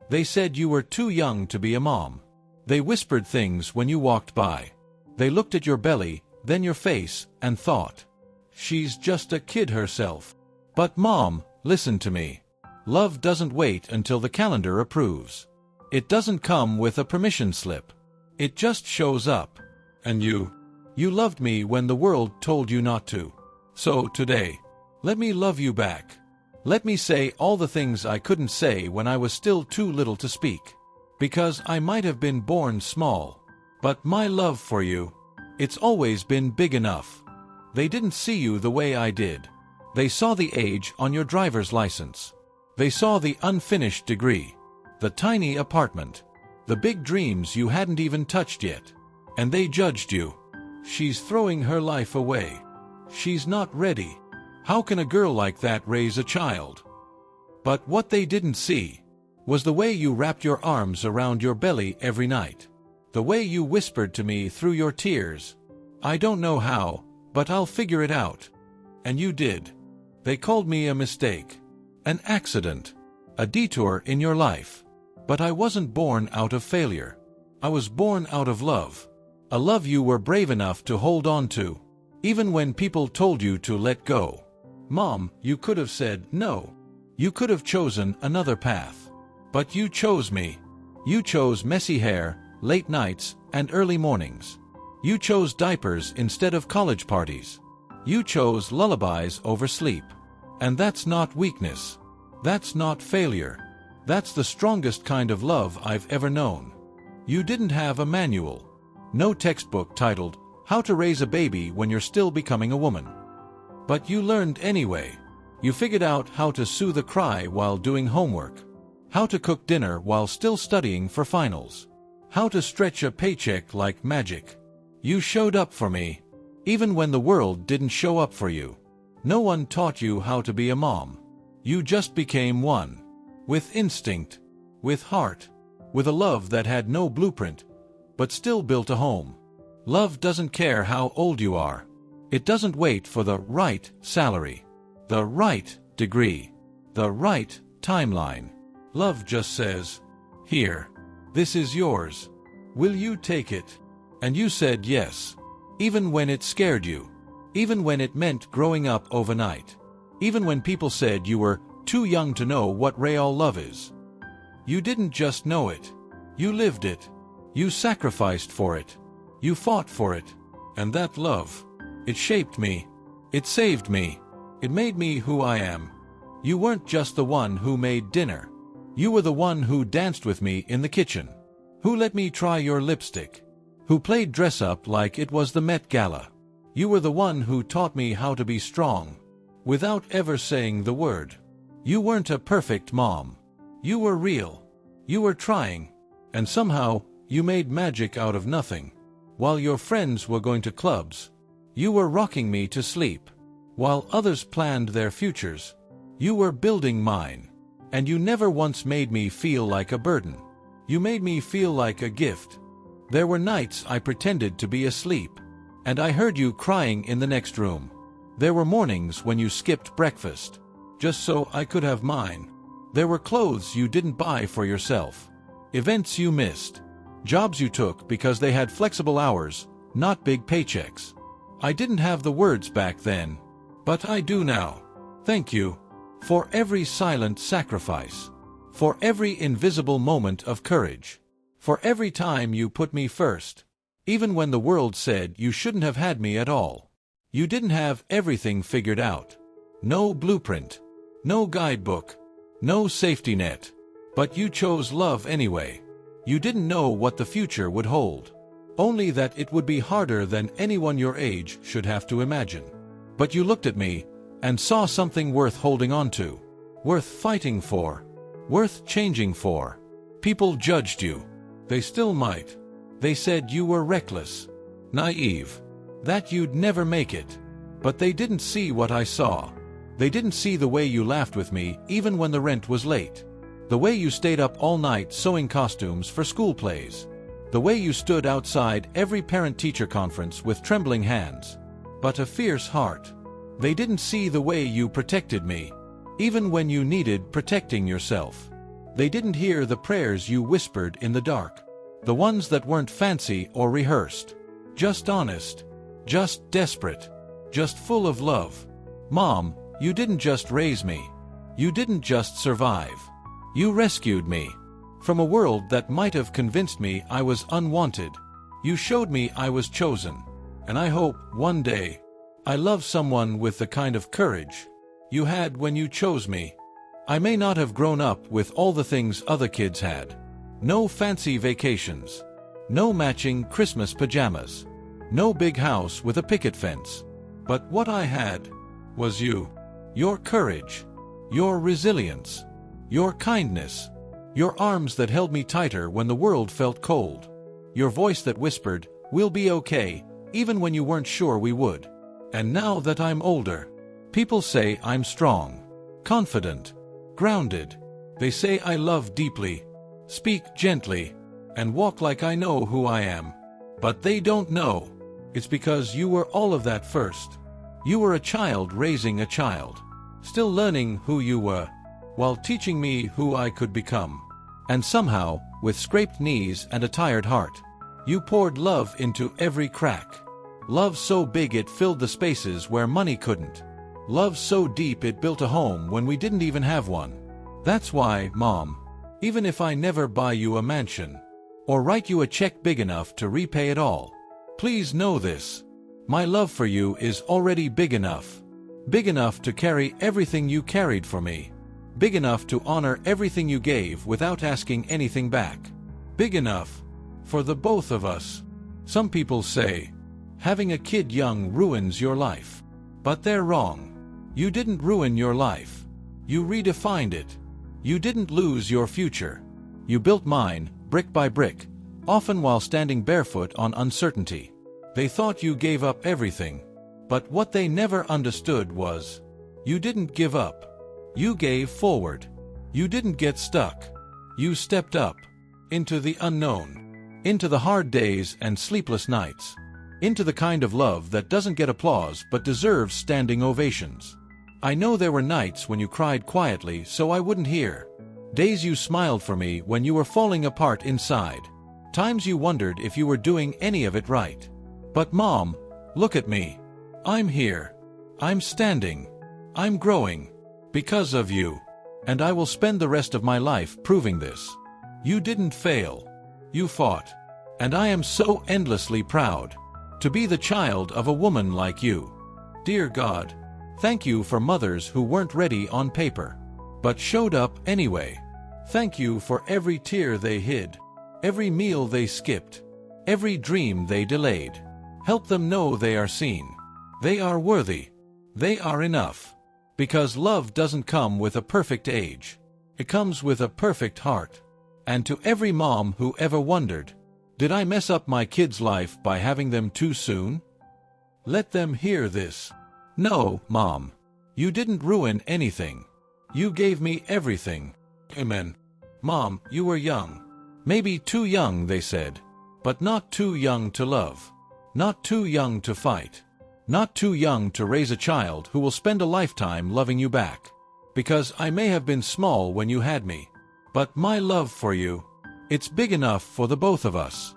They said you were too young to be a mom. They whispered things when you walked by. They looked at your belly, then your face, and thought, "She's just a kid herself." But Mom, listen to me. Love doesn't wait until the calendar approves. It doesn't come with a permission slip. It just shows up. And you loved me when the world told you not to. So today, let me love you back. Let me say all the things I couldn't say when I was still too little to speak. Because I might have been born small, but my love for you, it's always been big enough. They didn't see you the way I did. They saw the age on your driver's license. They saw the unfinished degree, the tiny apartment, the big dreams you hadn't even touched yet. And they judged you. She's throwing her life away. She's not ready. How can a girl like that raise a child? But what they didn't see was the way you wrapped your arms around your belly every night. The way you whispered to me through your tears, "I don't know how, but I'll figure it out." And you did. They called me a mistake, an accident, a detour in your life. But I wasn't born out of failure. I was born out of love. A love you were brave enough to hold on to, even when people told you to let go. Mom, you could have said no. You could have chosen another path. But you chose me. You chose messy hair, late nights, and early mornings. You chose diapers instead of college parties. You chose lullabies over sleep. And that's not weakness. That's not failure. That's the strongest kind of love I've ever known. You didn't have a manual. No textbook titled, "How to Raise a Baby When You're Still Becoming a Woman." But you learned anyway. You figured out how to soothe a cry while doing homework. How to cook dinner while still studying for finals. How to stretch a paycheck like magic. You showed up for me, even when the world didn't show up for you. No one taught you how to be a mom. You just became one. With instinct, with heart, with a love that had no blueprint, but still built a home. Love doesn't care how old you are. It doesn't wait for the right salary, the right degree, the right timeline. Love just says, "Here, this is yours. Will you take it?" And you said yes, even when it scared you, even when it meant growing up overnight, even when people said you were too young to know what real love is. You didn't just know it. You lived it. You sacrificed for it. You fought for it. And that love, it shaped me. It saved me. It made me who I am. You weren't just the one who made dinner. You were the one who danced with me in the kitchen, who let me try your lipstick, who played dress up like it was the Met Gala. You were the one who taught me how to be strong, without ever saying the word. You weren't a perfect mom. You were real. You were trying. And somehow, you made magic out of nothing. While your friends were going to clubs, you were rocking me to sleep. While others planned their futures, you were building mine. And you never once made me feel like a burden. You made me feel like a gift. There were nights I pretended to be asleep, and I heard you crying in the next room. There were mornings when you skipped breakfast, just so I could have mine. There were clothes you didn't buy for yourself, events you missed, jobs you took because they had flexible hours, not big paychecks. I didn't have the words back then, but I do now. Thank you for every silent sacrifice, for every invisible moment of courage, for every time you put me first, even when the world said you shouldn't have had me at all. You didn't have everything figured out. No blueprint, no guidebook, no safety net. But you chose love anyway. You didn't know what the future would hold, only that it would be harder than anyone your age should have to imagine. But you looked at me and saw something worth holding on to, worth fighting for, worth changing for. People judged you. They still might. They said you were reckless, naive, that you'd never make it. But they didn't see what I saw. They didn't see the way you laughed with me even when the rent was late. The way you stayed up all night sewing costumes for school plays. The way you stood outside every parent-teacher conference with trembling hands, but a fierce heart. They didn't see the way you protected me, even when you needed protecting yourself. They didn't hear the prayers you whispered in the dark. The ones that weren't fancy or rehearsed. Just honest. Just desperate. Just full of love. Mom, you didn't just raise me. You didn't just survive. You rescued me. From a world that might have convinced me I was unwanted. You showed me I was chosen. And I hope, one day, I love someone with the kind of courage you had when you chose me. I may not have grown up with all the things other kids had. No fancy vacations. No matching Christmas pajamas. No big house with a picket fence. But what I had was you. Your courage. Your resilience. Your kindness. Your arms that held me tighter when the world felt cold. Your voice that whispered, "We'll be okay," even when you weren't sure we would. And now that I'm older, people say I'm strong, confident, grounded. They say I love deeply, speak gently, and walk like I know who I am. But they don't know. It's because you were all of that first. You were a child raising a child, still learning who you were, while teaching me who I could become. And somehow, with scraped knees and a tired heart, you poured love into every crack. Love so big it filled the spaces where money couldn't. Love so deep it built a home when we didn't even have one. That's why, Mom, even if I never buy you a mansion, or write you a check big enough to repay it all, please know this. My love for you is already big enough. Big enough to carry everything you carried for me. Big enough to honor everything you gave without asking anything back. Big enough for the both of us. Some people say, having a kid young ruins your life. But they're wrong. You didn't ruin your life. You redefined it. You didn't lose your future. You built mine, brick by brick, often while standing barefoot on uncertainty. They thought you gave up everything. But what they never understood was, you didn't give up. You gave forward. You didn't get stuck. You stepped up. Into the unknown. Into the hard days and sleepless nights. Into the kind of love that doesn't get applause but deserves standing ovations. I know there were nights when you cried quietly so I wouldn't hear. Days you smiled for me when you were falling apart inside. Times you wondered if you were doing any of it right. But Mom, look at me. I'm here. I'm standing. I'm growing. Because of you. And I will spend the rest of my life proving this. You didn't fail. You fought. And I am so endlessly proud to be the child of a woman like you. Dear God, thank you for mothers who weren't ready on paper, but showed up anyway. Thank you for every tear they hid, every meal they skipped, every dream they delayed. Help them know they are seen. They are worthy. They are enough. Because love doesn't come with a perfect age. It comes with a perfect heart. And to every mom who ever wondered, did I mess up my kid's life by having them too soon? Let them hear this. No, Mom. You didn't ruin anything. You gave me everything. Amen. Mom, you were young. Maybe too young, they said. But not too young to love. Not too young to fight. Not too young to raise a child who will spend a lifetime loving you back. Because I may have been small when you had me. But my love for you, it's big enough for the both of us.